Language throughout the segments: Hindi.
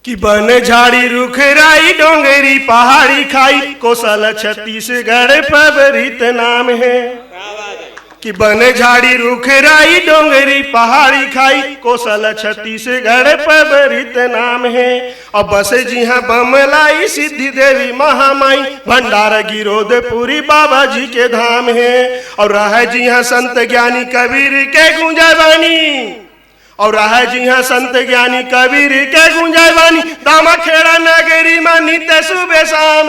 कि बन झाड़ी रुखराई डोंगरी पहाड़ी खाई कोसल छत्तीसगढ़ पबरित नाम है। कि बन झाड़ी रुखराई डोंगरी पहाड़ी खाई कोसल छत्तीसगढ़ पबरित नाम है। और बस जिहा बमलाई सिद्धि देवी महामाई भंडार गिरोधपुरी बाबा जी के धाम है। और रह जिहा संत ज्ञानी कबीर के गुंजवानी और रहा जी हाँ संत ज्ञानी कबीर के गुंजवानी दामा खेड़ा नगरी में नित्य सुबह शाम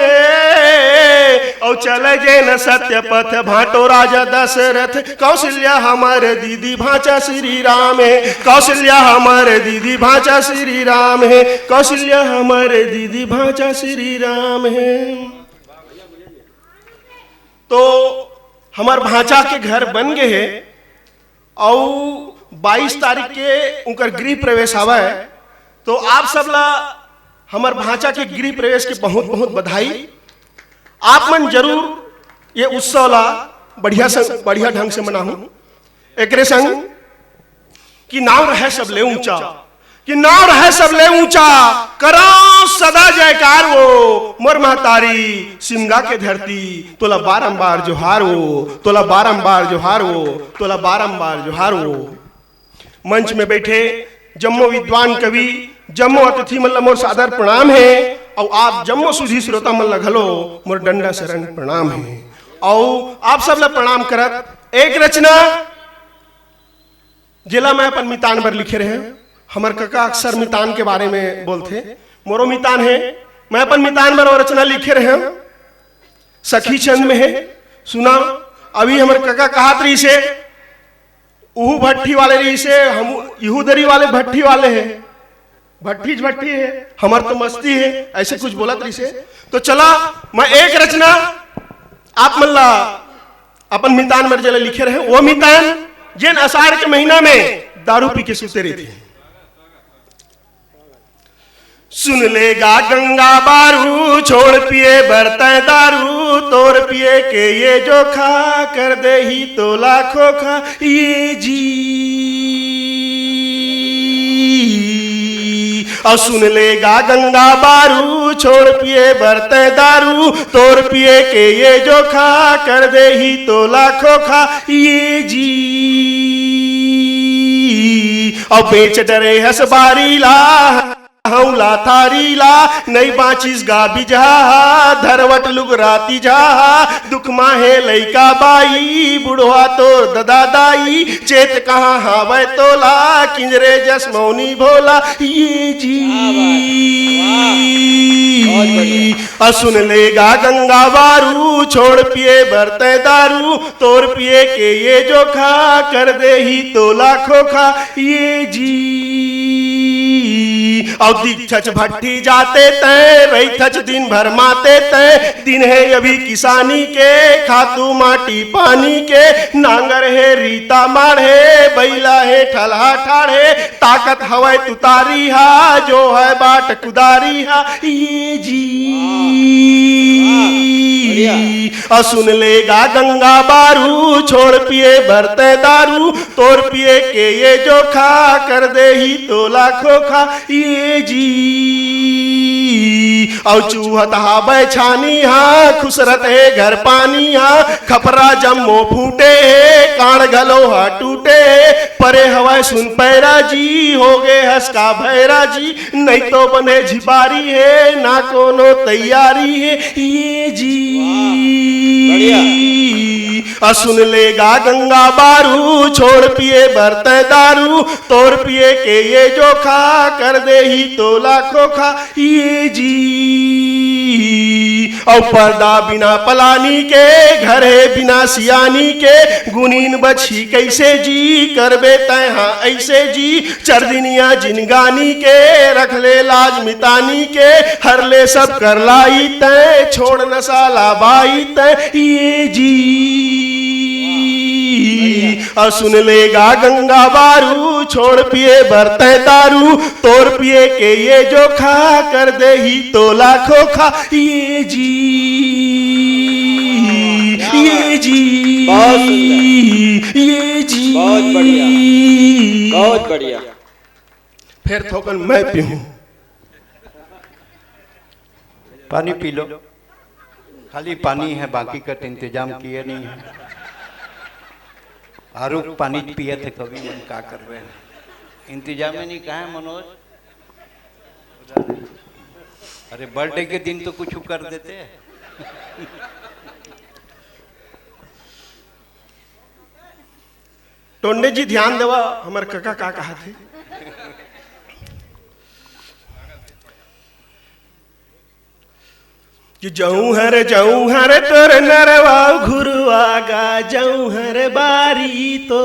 और चले जे न सत्य पथ भाटो राजा दशरथ कौशल्या हमारे दीदी भाचा श्री राम है। कौशल्या हमारे दीदी भाचा श्री राम है। कौशल्या हमारे दीदी भाचा श्री राम है। तो हमार भाचा के घर बन गए है और 22 तारीख के उनका गृह प्रवेश आवा है। तो आप सब ला हमार भाचा के गृह प्रवेश के बहुत बहुत बधाई। आप मन जरूर ये उत्सव ला बढ़िया ढंग से मनाहू। एक संग कि नाव रहे सब ले ऊंचा, कि नाव रहे सब ले ऊंचा करो सदा जयकार वो मोर महतारी सिमगा के धरती तोला बारंबार जोहार वो, तोला बारंबार जोहार वो, तोला बारंबार जोहार वो। मंच में बैठे जम्मो विद्वान कवि जम्मो अतिथि मल्ल मोर सादर प्रणाम है। और आप जम्मो सुधी श्रोता मल्ल घलो मोर डंडा शरण प्रणाम है। और आप सब ला प्रणाम करत एक रचना जिला में अपन मितान पर लिखे रहे। हमार काका अक्सर मितान के बारे में बोलते, मोरो मितान है, मैं अपन मितान पर रचना लिखे रहे सखी चंद में है। सुना अभी हमारे काका कहात रही से उहू भट्टी वाले रही से हम इहूदरी वाले भट्टी वाले हैं, भट्टी है हमार तो मस्ती है ऐसे कुछ बोलत रही से। तो चला मैं एक रचना आप मल्ला अपन मितान में जला लिखे रहे। वो मितान जिन अषाढ़ के महीना में दारू पी के सुते रही थी। सुन लेगा गंगा बारू छोड़ पिए बरते दारू तोड़ पिए के ये जो खा कर दे ही तो लाखों खा ये जी। और सुन लेगा गंगा बारू छोड़ पिए बरते दारू तोड़ पिए के ये जो खा कर दे ही तो लाखों खा ये जी। और बेच डरे हस बारी ला हौला थारी ला नहीं बाचिस गा बिजा धरवट लुग राती जा दुख माहे लइका बाई बुढ़वा तो ददा दाई चेत कहाँ हावे तोला किंजरे जस मौनी भोला ये जी। सुन लेगा गंगा बारू छोड़ पिए बरते दारू तोड़ पिए के ये जो खा कर दे ही तो लाखों खा ये जी। और दीक्षच भट्टी जाते तय रही थच दिन भर माते तय दिन है अभी किसानी के खातू माटी पानी के नांगर है रीता माढ़े बैला है ठलहा ठाढ़े ताकत हवै तुतारी हा जो है बाट कुदारी हा ये जी। सुन लेगा गंगा बारू छोड़ पिए बरते दारू तोड़ पिए के ये जो खा कर दे ही तो लाखों खा ये जी। और चूहत हा बैछानी हा खुसरत है घर पानी हा खपरा जम्मो फूटे है कान गलो हा टूटे परे हवाए सुन पैरा जी हो गए हंसका भैरा जी नहीं तो बने झिपारी है ना कोनो तैयारी है ये जी। सुन लेगा गंगा बारू छोड़ पिए बरते दारू तोड़ पिए के ये जो खा कर दे ही तो लाखों खा ये जी। और पर्दा बिना पलानी के घर है बिना सियानी के गुनीन बछी कैसे जी करबे तय हाँ ऐसे जी। चरदिनिया जिनगानी के रख ले लाज मितानी के हर ले सब कर लाई तय छोड़ न साला बाई तय ये जी। और सुन लेगा गंगा बारू छोड़ पिए बरते दारू तोड़ पिए के ये जो खा कर दे ही तो लाखों खा ये जी। ये जी ये जी बहुत बढ़िया बहुत बढ़िया। फिर थोकन मैं पीऊं पानी पी लो, खाली पानी है, बाकी का तो इंतजाम किया नहीं है। आरुख पानी पिए थे कभी, मन क्या कर रहे हैं, इंतजाम में नहीं कहा है मनोज। अरे बर्थडे के दिन तो कुछ कर देते हैं। टोंडे जी ध्यान देवा, हमारे काका का कहा थे कि जऊहर तोर नरवा घुरुआगा, जऊहर बारी तो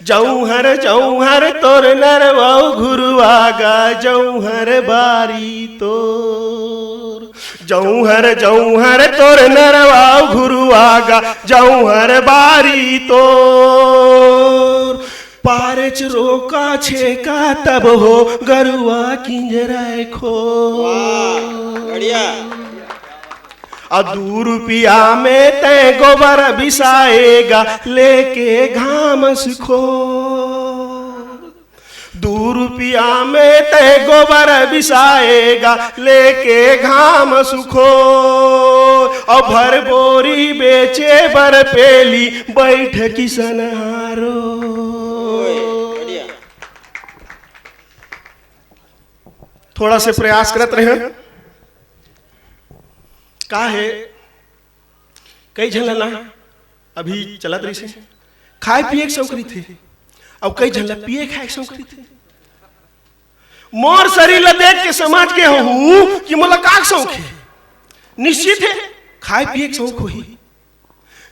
जऊहर तोर नरवा घुरुआगा, जऊहर बारी तोर। जऊहर तोर नरवा घुरुआगा, जऊहर बारी तोर। पारच रोका छेका तब हो गरुआ किंजराय खो। और 2 रुपया में तय गोबर बिसाएगा, लेके घामस खो। 2 रुपया में तय गोबर बिसाएगा, लेके घामस खो। और भर बोरी बेचे बर पेली, बैठ किसन हारो। थोड़ा से प्रयास करत रहे का है, कई झलना अभी चलत रही से खाए पिए के शौक थे, और कई झल पिए खाए के शौक थे। मोर शरीर ला देख के समझ के हूं कि मोला का शौक है, निश्चित है खाए पिए के शौक होही।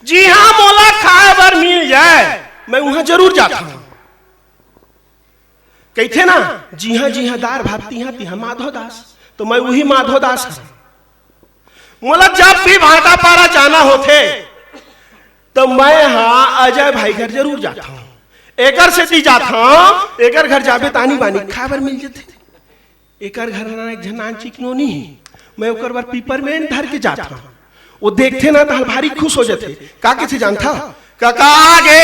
जी हाँ, मोला खाए बर मिल जाए मैं वहां जरूर जाता हूं। कहते ना, जी हाँ दार भाती हाँ तिहा माधो दास, तो मैं वही माधो दास हूं। मोला जब भी भाटा पारा जाना होते तो मैं हाँ अजय भाई घर जरूर जाता हूँ। एकर से ती जाता हूँ, एकर घर जाबे तानी बानी खाबर मिल जाते। एकर घर ना एक झनान चिकनो नहीं, मैं ओकर बार पीपर में धर के जाता हूँ। वो देखते ना तो भारी खुश हो जाते। का कैसे जानता, कका गे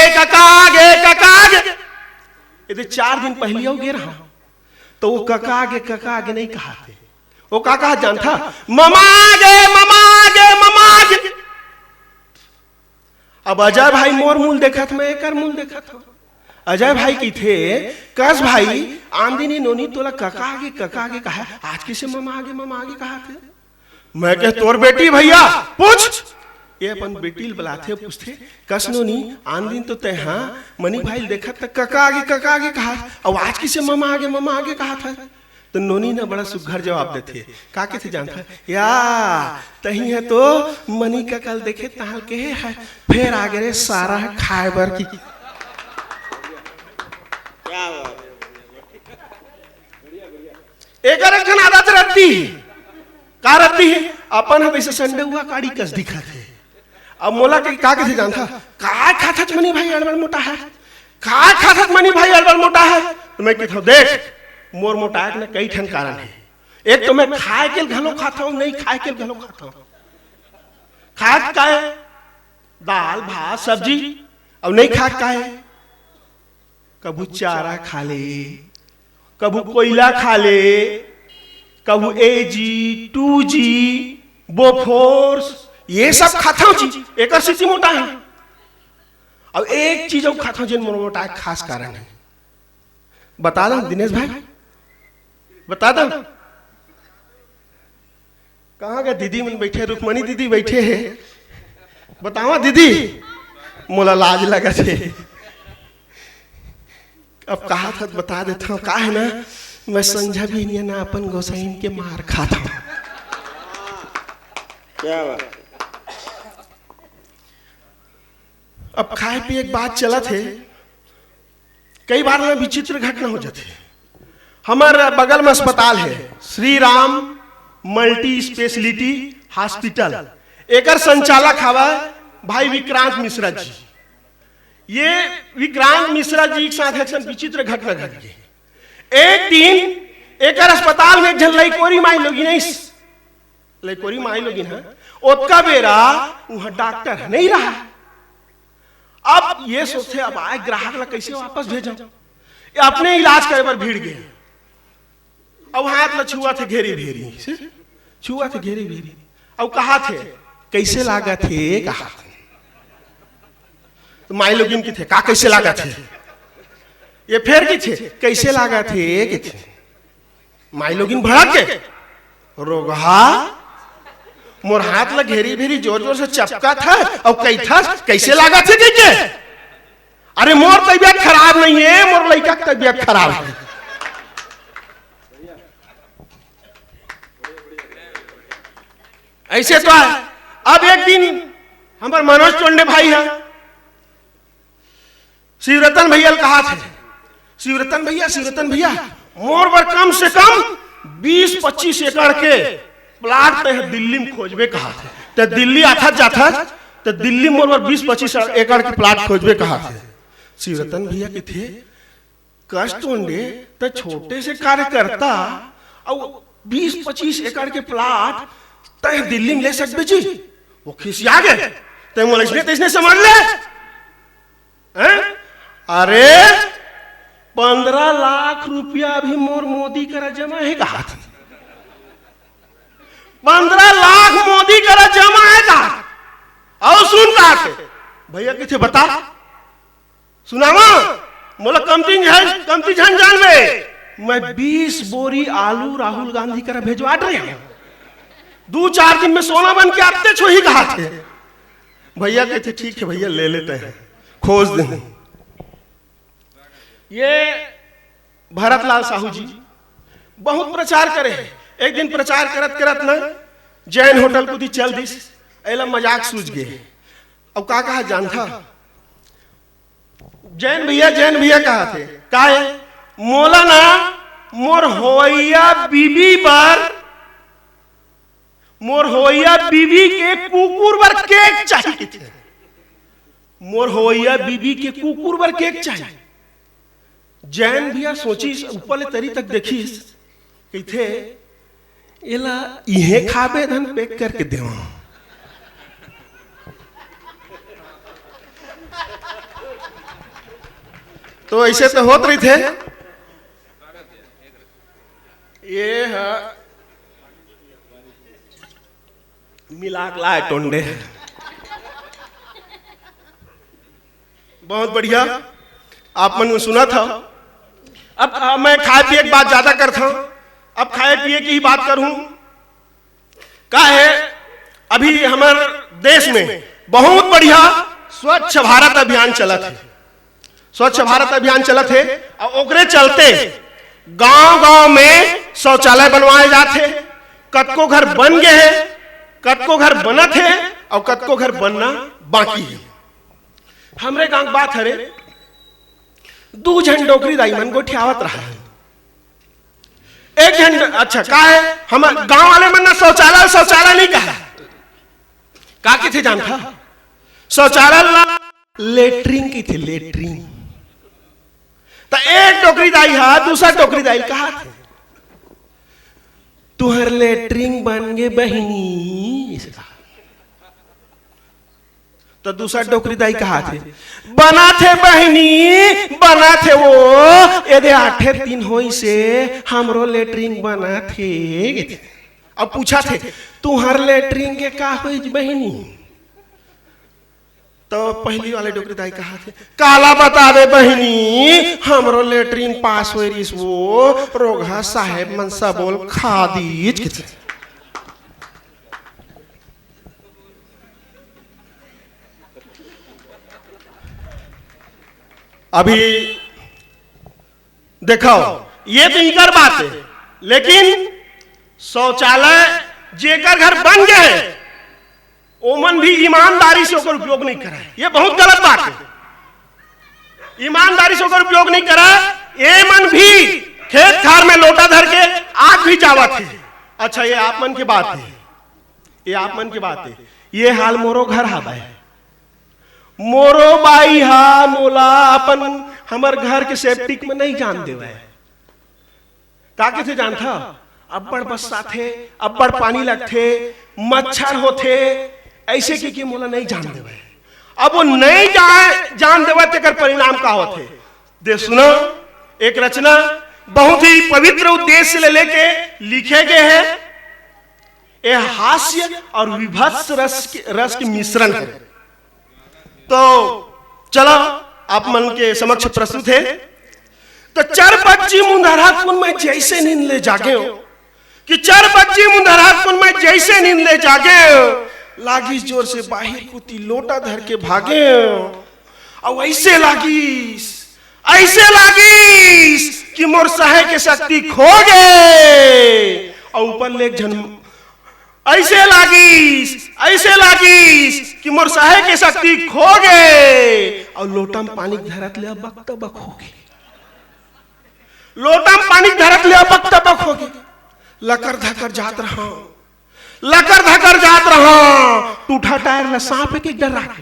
यदि 4 दिन पहले हो गए रहा तो वो कका आगे नहीं कहा थे, वो का कहा जानता, ममा गे। अब अजय भाई मोर मूल देखा था, मैं एकर मूल देखा था। अजय भाई की थे, कस भाई आंदिनी नोनी तोला कका आगे कहा, आज किसे ममा आगे कहा थे। मैं कह तोर बेटी भैया पूछ, ये अपन बेटी बुलाते पूछते, कस नोनी आंदिन तो तय हाँ मनी भाई देखा था कका आगे कहा, और आज किसे ममा आगे कहा था। तो नोनी ने बड़ा सुघर जवाब देते, का कैसे जानता या तही है तो मनी का कल देखे ताल के है, फिर आगे रे सारा है खाए बर की। एक आदत रहती का रहती है, अपन हम ऐसे संडे हुआ काड़ी कस दिखा थे। अब मोला के का कैसे जानता, का खाता मनी भाई अड़बड़ मोटा है, का खाता मनी भाई अड़बड़ मोटा है। तो मैं कहता हूँ देख, मोर मोटाए के कई ठन कारण है। एक तो मैं खाए के घलो खाता हूँ, नहीं खाए के घलो खाता हूँ। खाए का है दाल भात सब्जी, और नहीं खाए का है कबू चारा खा ले, कबू कोयला खा ले, कबू AG 2G बोफोर्स, ये सब खाता हूँ चीज, एक स्थिति मोटा है। अब एक चीज और खाता हूँ जिन मोटा खास कारण है, बता दो दिनेश भाई, बता दो। कहाँ गए दीदी मन बैठे, रुक्मणी दीदी बैठे हैं, बतावा दीदी, मोला लाज लगा थे। अब कहा था बता देता हूँ, का है ना मैं समझा भी नहीं ना अपन गोसाइन के मार खाता हूँ। क्या बात। अब खाए पिए एक बात चला थे, कई बार में विचित्र घटना हो जाती है। हमारे बगल में अस्पताल है, Shri Ram multi specialty hospital, एकर संचालक हवा भाई विक्रांत मिश्रा जी। ये विक्रांत मिश्रा जी के साथ एक विचित्र घटना घट गई। एक दिन एक अस्पताल में जन लइकोरी माई लोगी नहीं, लइकोरी माई लोगी ना, उसका बेरा वहां डॉक्टर नहीं रहा। अब ये सोचे अब आए ग्राहक ला कैसे वापस भेजा, अपने इलाज करे पर भीड़ गए। अब हाथ में छुआ थे घेरी भेरी, छुआ थे घेरी भेरी, अब कहा थे कैसे लागा थे, कहा तो माई लोगिन की थे का कैसे लागा थे, ये फेर की थे कैसे लागा थे कि थे माई लोगिन भड़क के रोगहा मोर हाथ लग घेरी भेरी जोर जोर से चपका था और कई था कैसे लागा थे के अरे मोर तबीयत खराब नहीं है, मोर लड़का की तबीयत खराब है। ऐसे तो है। अब एक दिन हमारे मनोज टोंडे भाई है, शिवरतन भैया कहा थे, शिवरतन भैया मोर पर कम से कम 20-25 एकड़ के प्लाट पे है दिल्ली में खोजबे कहा थे, तो दिल्ली आता जाता तो दिल्ली मोर पर 20-25 एकड़ के प्लाट खोजबे कहा थे। शिवरतन भैया के थे कष्ट होंगे तो छोटे से कार्यकर्ता और 20-25 एकड़ के प्लाट तय दिल्ली में ले सकते जी, वो खिसिया गए तय मोला इसने समझ ले हैं? अरे 15 लाख रुपया भी मोर मोदी करा जमा है कहा था, 15 लाख मोदी करा जमा है कहा। और सुन कहा थे भैया किथे बता सुनावा मोला कमती झन जानवे, मैं 20 बोरी आलू राहुल गांधी करा भेजवा रहे हैं, 2-4 दिन में सोना बन के आते छो ही कहा थे। भैया कहते ठीक है भैया ले लेते हैं, खोज दें। ये भरतलाल साहू जी बहुत प्रचार करे हैं। एक दिन प्रचार करत करत न जैन होटल को दी चल दिस एला मजाक सूझ गए। अब का कहा जान था जैन भैया कहा थे का है मोला ना मोर होइया बीबी के कुकुर बर केक चाहिए थे, मोर होइया बीबी के कुकुर बर केक चाहिए। जैन भैया सोची ऊपर तरी तक देखी कहते एला इहे खाबे धन पैक करके देवा। तो ऐसे तो होत रही थे। ये है मिलाक लाए टोंडे, बहुत बढ़िया आप मन सुना था। अब मैं खाए पिए की बात ज्यादा करता हूं, अब खाए पिए की ही बात करूं। का है अभी हमारे देश में बहुत बढ़िया स्वच्छ भारत अभियान चला थे, स्वच्छ भारत अभियान चला थे और ओकरे चलते गांव में शौचालय बनवाए जाते। कतको घर बन गए हैं, कतको घर बना थे और कतको घर बनना बाकी है। हमरे गांव बात हरे 2 जन डोकरी दाई मन गोठियावत रहा, एक जन अच्छा का है हम गांव वाले मन ना शौचालय नहीं कहा का थे जानता शौचालय लेटरिन की थी, लेटरिन। तो एक टोकरी दाई हा दूसरा टोकरी दाई कहा थे तुहर लेटरिन बन गे बहिनी, तो दूसरा टोकरी दाई कहा थे बना थे बहिनी बना थे वो यदि 8 होई से हमरो लेटरिन बना थे। अब पूछा थे तुहर लेटरिन के का होई बहिनी, तो पहली वाले डोकरी दाई कहा थे काला बता दे बहिनी हमरो लेटरिन पास हो रिस वो रोगा साहेब मनसा बोल खा दीज। अभी देखो ये तो इनकर बात है, लेकिन शौचालय जेकर घर बन गए ओमन भी ईमानदारी से ओकर उपयोग नहीं करा, ये बहुत गलत बात है। ईमानदारी से ओकर उपयोग नहीं करा, ये मन भी खेत खार में लोटा धर के आग भी जावत है। अच्छा ये आप मन की बात है, ये आप मन की बात है। ये हाल मोरो घर हवा है, मोरो बाई हा मोला अपन हमर घर के सेप्टिक में नहीं जान देवे ताकि से जान था अब्बड़ बस्सा थे, अब्बड़ पानी लगथे, मच्छर होथे, ऐसे की मोला नहीं जान देवे। अब वो नहीं जान देवे तेकर परिणाम का होथे दे सुनो एक रचना बहुत ही पवित्र उद्देश्य से लेके लिखे गए हैं। यह हास्य और विभत्स रस के मिश्रण है। तो चलो आप मन के समक्ष प्रस्तुत है। तो चार बच्ची मुंदरा कुन में जैसे नींद ले जागे हो कि चार बच्ची मुंदरा कुन में जैसे नींद ले जागे लागी जोर से बाहर कुती लोटा धर के भागे और ऐसे लागिस कि मोर सहे के शक्ति खो गए और ऊपर ले जन्म ऐसे लागिस कि मोर सहे के शक्ति खो गए और लोटा में पानी धरत ले बक तबक हो गए। लोटा में पानी धरत ले बक तबक हो गए। लकर धकर जात रहा टूटा टायर ला सांप के डर रहा।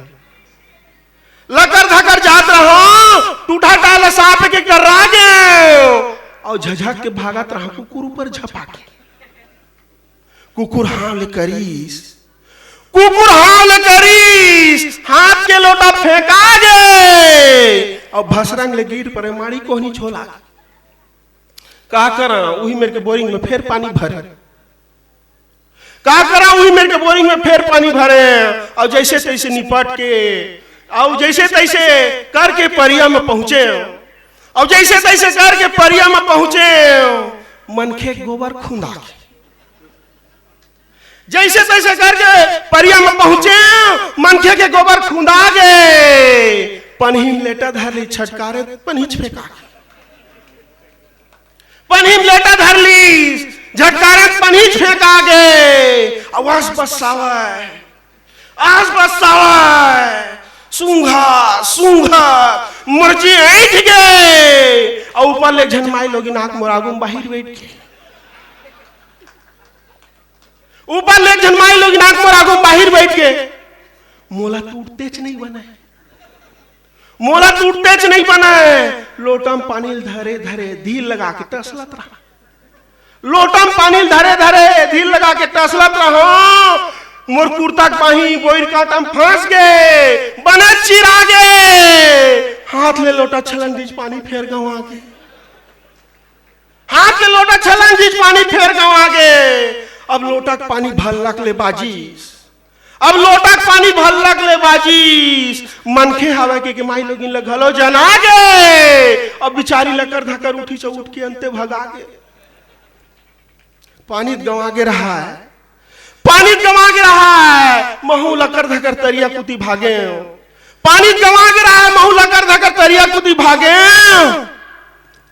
लकर धकर जात रहा टूटा टायर ला सांप के डर रहा और झझक के भागत रहा कुकुर ऊपर झपा के। कुकुर हावले करीस हाथ के लोटा फेंका गए और भसरंग ले गिर पड़े मारी कोहनी छोला। का करा वही मेरे के बोरिंग में फिर पानी भरे और जैसे तैसे निपट के और जैसे तैसे करके परिया में पहुंचे मनखे गोबर खुंदा जैसे तैसे करके परिया में पहुंचे मनखे के गोबर खुंदा गए। पनहिम लेटा धर ली छटकारे पनहिच फेंका पनहिम लेटा धर ली झटकारे पनहिच फेंका गए। आवाज बसावे सूंघा मर्जी ऐठ गए और ऊपर ले झनमाई लोगी नाक मोरागुम बाहर बैठ के मोला टूटतेच नहीं बने लोटा में पानी धरे धील लगा के टसलत रहा मोर कुर्ता पाही बोर काटा में फंस गए बने चिरा गए। हाथ ले लोटा छलन बीच पानी फेर गवा के अब लोटा के पानी भरलक ले बाजीस मनखे हवा के माई लोगिन लगलो जना गए। अब बिचारी लकर धकर उठी से उठ के अंते भगा गए। पानी गवा के रहा है महू लकर धकर तरिया कुती भागे।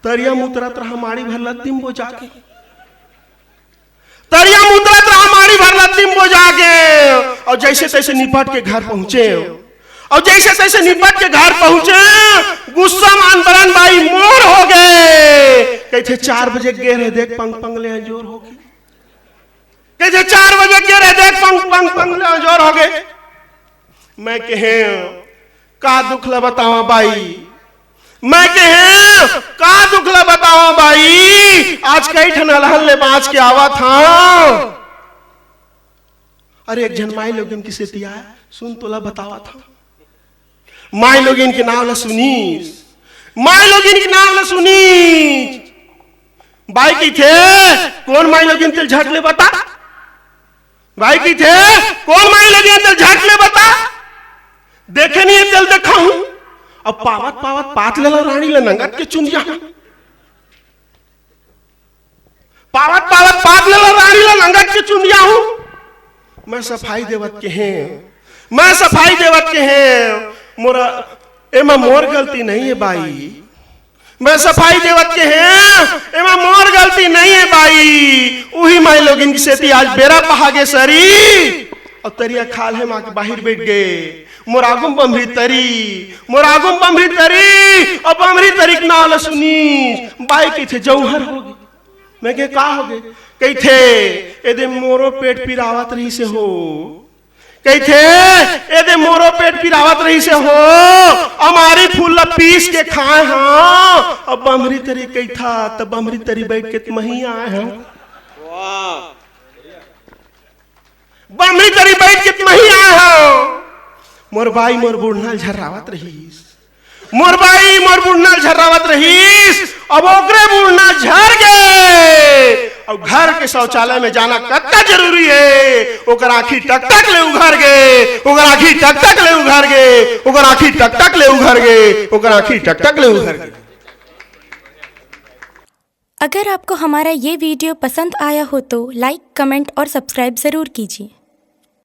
तरिया मुतरत रहा मारी भर लत्तिम बो जाके और जैसे तैसे निपट के घर पहुंचे गुस्सा मान बरन भाई मोर हो गए। कहते 4 बजे गे रहे देख पंग ले जोर हो गई। मैं कहे का दुख ला बतावा बाई आज कई ठन अलहन ले बाँच के आवा था। अरे एक जन माई लोगिन की सेतिया सुन तोला बतावा था। माई लोगिन के नाम ला सुनी बाई की थे कौन माई लोगिन तेल झट ले बता देखे नहीं तेल देखा हूं। अब पावत पात ले रानी ले नंगत के चुंदिया हूं। मैं सफाई देवत के हैं मोरा एमा मोर गलती नहीं है बाई। वही माई लोगिन की सेती आज बेरा पहागे सरी और तरिया खाल है माँ के बाहर बैठ गए। मोरागुम बमरी और बमरी तरीक नाल सुनी बाई के थे जौहर हो गई। मैं के का हो गए कही थे एदे मोरो पेट पिरावत रही से हो हमारी फूल पीस के खाए हाँ। अब बमरी तरी कही था तब बमरी तरी बैठ के तुम ही आए हैं। मोर बाई मोर बुढ़ना झर्रावत रही मोर बाई मोर बुढ़ना झर्रावत रहीस, अब ओकरे बुढ़ना झर गए। अब घर के शौचालय में जाना कत्ता जरूरी है, ओकर आँखी टक टक ले उघर गए, ओकर आँखी टक टक ले उघर गए, ओकर आँखी टक टक ले उघर गए, ओकर आँखी टक टक ले उघर गए। अगर आपको हमारा ये वीडियो पसंद आया हो तो लाइक, कमेंट और सब्सक्राइब ज़रूर कीजिए।